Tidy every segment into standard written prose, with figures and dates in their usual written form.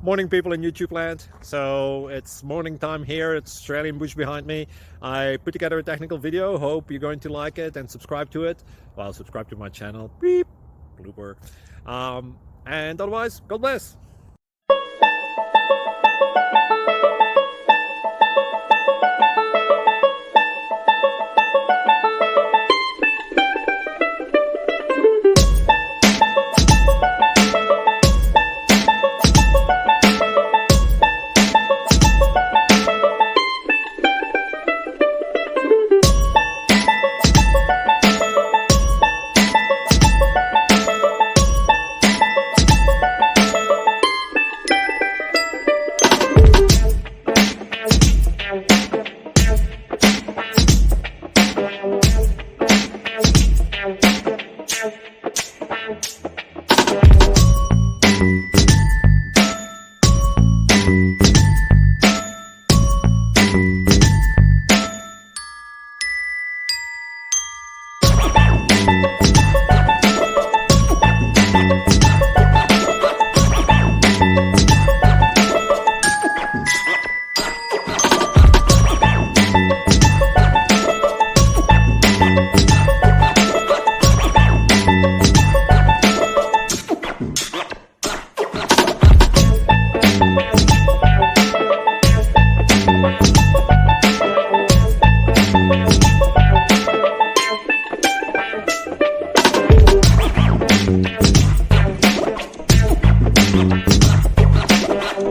Morning, people in YouTube land. So it's morning time here. It's Australian bush behind me. I put together a technical video. Hope you're going to like it and subscribe to it. Well, subscribe to my channel. Beep. Blooper. And otherwise, God bless.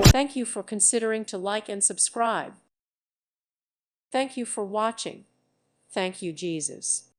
Thank you for considering to like and subscribe. Thank you for watching. Thank you, Jesus.